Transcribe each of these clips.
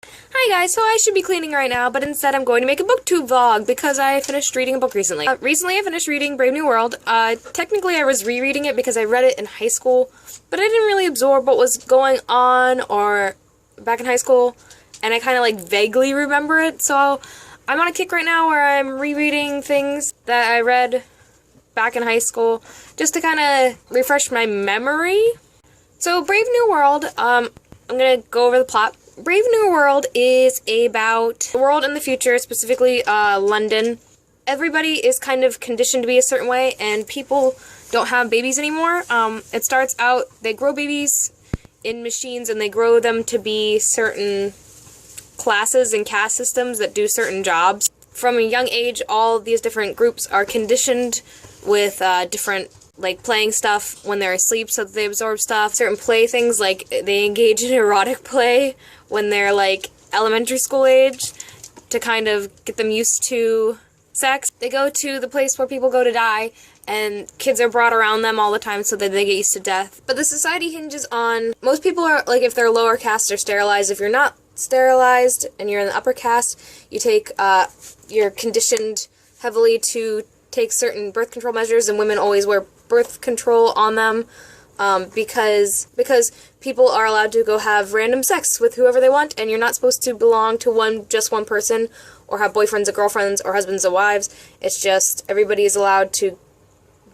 Hi guys, so I should be cleaning right now, but instead I'm going to make a booktube vlog because I finished reading a book recently. Recently I finished reading Brave New World. Technically I was rereading it because I read it in high school, but I didn't really absorb what was going on or back in high school, and I kind of like vaguely remember it, so I'm on a kick right now where I'm rereading things that I read back in high school just to kind of refresh my memory. So Brave New World, I'm gonna go over the plot. Brave New World is about the world in the future, specifically London. Everybody is kind of conditioned to be a certain way, and people don't have babies anymore. It starts out, they grow babies in machines, and they grow them to be certain classes and caste systems that do certain jobs. From a young age, all these different groups are conditioned with different like playing stuff when they're asleep so that they absorb stuff. Certain play things, like they engage in erotic play when they're like elementary school age to kind of get them used to sex. They go to the place where people go to die, and kids are brought around them all the time so that they get used to death. But the society hinges on, most people are, like if they're lower caste, are sterilized. If you're not sterilized and you're in the upper caste, you take, you're conditioned heavily to take certain birth control measures, and women always wear birth control on them because people are allowed to go have random sex with whoever they want, and you're not supposed to belong to just one person or have boyfriends or girlfriends or husbands or wives. It's just everybody is allowed to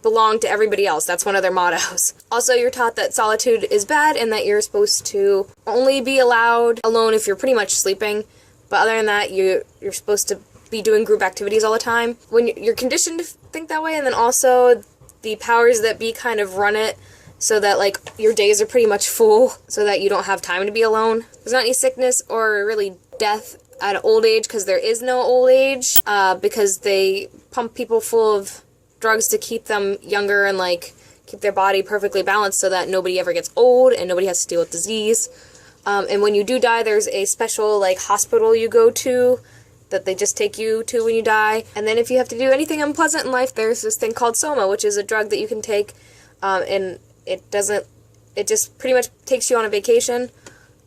belong to everybody else. That's one of their mottos. Also, you're taught that solitude is bad and that you're supposed to only be allowed alone if you're pretty much sleeping, but other than that, you're supposed to be doing group activities all the time. When you're conditioned to think that way, and then also the powers that be kind of run it so that like your days are pretty much full so that you don't have time to be alone. There's not any sickness or really death at old age, because there is no old age, because they pump people full of drugs to keep them younger and like keep their body perfectly balanced so that nobody ever gets old and nobody has to deal with disease. And when you do die, there's a special like hospital you go to that they just take you to when you die. And then if you have to do anything unpleasant in life, there's this thing called soma, which is a drug that you can take, and it just pretty much takes you on a vacation,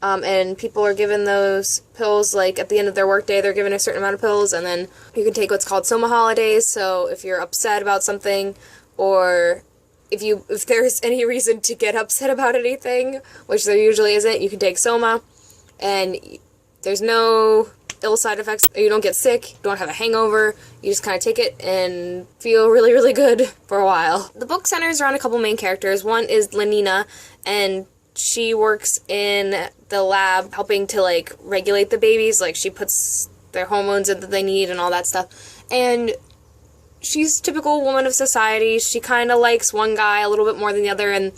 and people are given those pills, like at the end of their workday, they're given a certain amount of pills, and then you can take what's called soma holidays. So if you're upset about something, or if there's any reason to get upset about anything, which there usually isn't, you can take soma, and there's no ill side effects. You don't get sick, you don't have a hangover, you just kind of take it and feel really, really good for a while. The book centers around a couple main characters. One is Lenina, and she works in the lab helping to like regulate the babies, like she puts their hormones in that they need and all that stuff. And she's a typical woman of society. She kind of likes one guy a little bit more than the other, and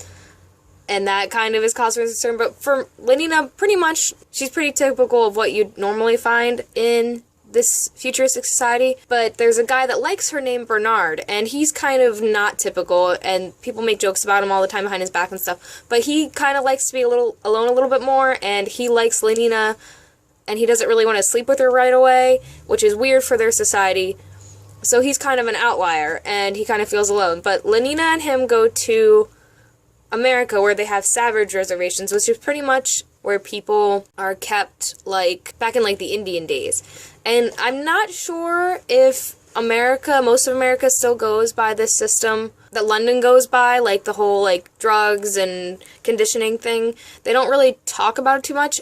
that kind of is cause for concern. But for Lenina, pretty much, she's pretty typical of what you'd normally find in this futuristic society. But there's a guy that likes her named Bernard, and he's kind of not typical, and people make jokes about him all the time behind his back and stuff. But he kind of likes to be alone a little bit more, and he likes Lenina, and he doesn't really want to sleep with her right away, which is weird for their society. So he's kind of an outlier, and he kind of feels alone. But Lenina and him go to America, where they have savage reservations, which is pretty much where people are kept, like, back in, like, the Indian days. And I'm not sure if most of America still goes by this system that London goes by, like, the whole, like, drugs and conditioning thing. They don't really talk about it too much,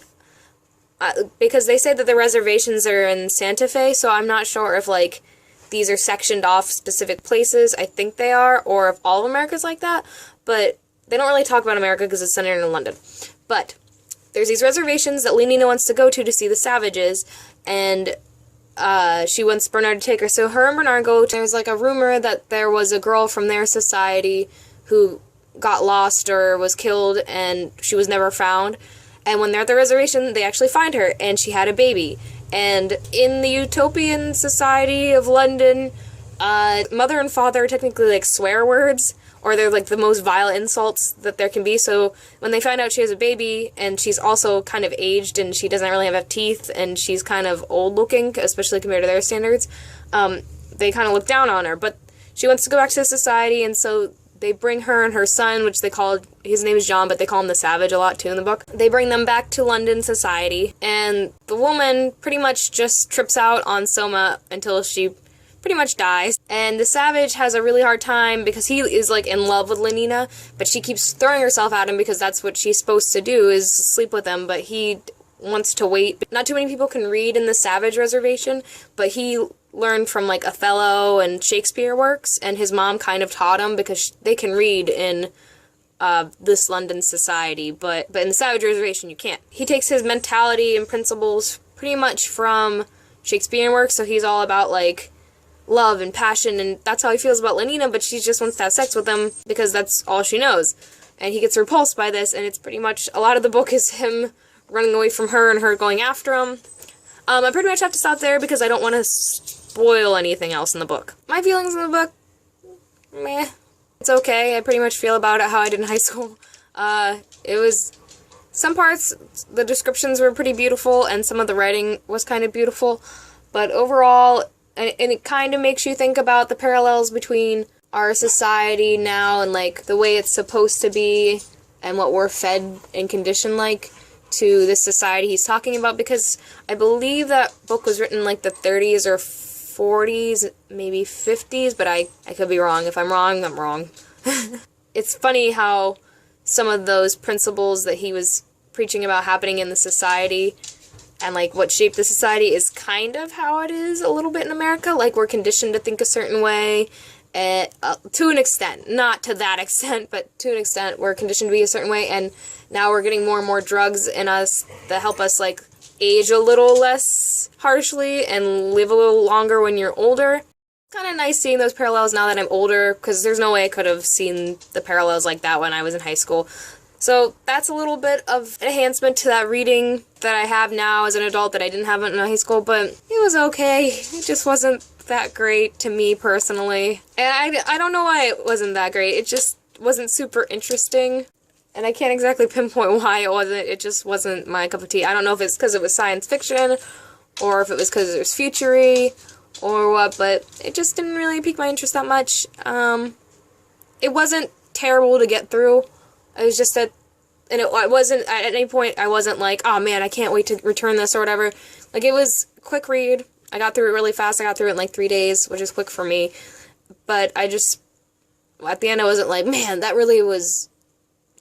because they say that the reservations are in Santa Fe, so I'm not sure if, like, these are sectioned off specific places. I think they are, or if all of America's like that, but they don't really talk about America because it's centered in London. But there's these reservations that Lenina wants to go to see the savages, and she wants Bernard to take her. So her and Bernard go. There's like a rumor that there was a girl from their society who got lost or was killed, and she was never found. And when they're at the reservation, they actually find her, and she had a baby. And in the utopian society of London, mother and father are technically like swear words, or they're like the most vile insults that there can be. So when they find out she has a baby, and she's also kind of aged, and she doesn't really have teeth, and she's kind of old looking, especially compared to their standards, they kind of look down on her. But she wants to go back to society, and so they bring her and her son, which they call, his name is John, but they call him the Savage a lot too in the book. They bring them back to London society, and the woman pretty much just trips out on Soma until she pretty much dies. And the Savage has a really hard time because he is like in love with Lenina, but she keeps throwing herself at him because that's what she's supposed to do, is sleep with him, but he wants to wait. Not too many people can read in the Savage reservation, but he learned from like Othello and Shakespeare works, and his mom kind of taught him because they can read in this London society, but in the Savage reservation you can't. He takes his mentality and principles pretty much from Shakespearean works, so he's all about like love and passion, and that's how he feels about Lenina, but she just wants to have sex with him because that's all she knows. And he gets repulsed by this, and it's pretty much, a lot of the book is him running away from her and her going after him. I pretty much have to stop there because I don't want to spoil anything else in the book. My feelings in the book, meh. It's okay. I pretty much feel about it how I did in high school. It was, some parts, the descriptions were pretty beautiful, and some of the writing was kind of beautiful, but overall, and it kind of makes you think about the parallels between our society now and like the way it's supposed to be and what we're fed and conditioned like to this society he's talking about, because I believe that book was written in like the 30s or 40s, maybe 50s, but I could be wrong. If I'm wrong, I'm wrong. It's funny how some of those principles that he was preaching about happening in the society and like what shaped the society is kind of how it is a little bit in America. Like, we're conditioned to think a certain way, to an extent. Not to that extent, but to an extent we're conditioned to be a certain way, and now we're getting more and more drugs in us that help us like age a little less harshly and live a little longer when you're older. Kind of nice seeing those parallels now that I'm older, because there's no way I could have seen the parallels like that when I was in high school. So that's a little bit of enhancement to that reading that I have now as an adult that I didn't have in high school, but it was okay. It just wasn't that great to me personally. And I don't know why it wasn't that great. It just wasn't super interesting. And I can't exactly pinpoint why it wasn't. It just wasn't my cup of tea. I don't know if it's because it was science fiction, or if it was because it was future-y, or what, but it just didn't really pique my interest that much. It wasn't terrible to get through. It was just that, and I wasn't, at any point, I wasn't like, oh man, I can't wait to return this or whatever. Like, it was a quick read. I got through it really fast. I got through it in like 3 days, which is quick for me. But I just, at the end, I wasn't like, man, that really was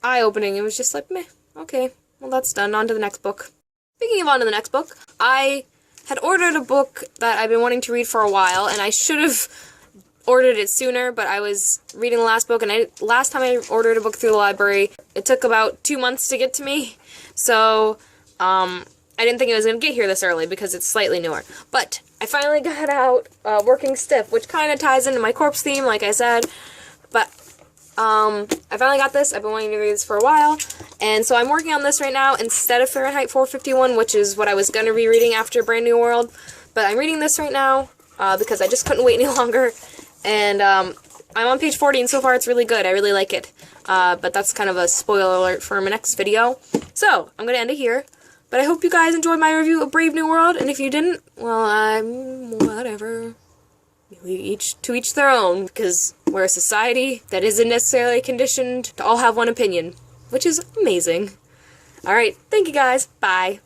eye-opening. It was just like, meh, okay, well, that's done. On to the next book. Speaking of on to the next book, I had ordered a book that I've been wanting to read for a while, and I should have ordered it sooner, but I was reading the last book, and last time I ordered a book through the library, it took about 2 months to get to me, so I didn't think it was going to get here this early because it's slightly newer. But I finally got out Working Stiff, which kind of ties into my corpse theme, like I said, but I finally got this. I've been wanting to read this for a while, and so I'm working on this right now instead of Fahrenheit 451, which is what I was going to be reading after Brand New World, but I'm reading this right now because I just couldn't wait any longer. And I'm on page 40, and so far it's really good. I really like it. But that's kind of a spoiler alert for my next video. So, I'm going to end it here. But I hope you guys enjoyed my review of Brave New World, and if you didn't, well, whatever. To each their own, because we're a society that isn't necessarily conditioned to all have one opinion, which is amazing. Alright, thank you guys. Bye.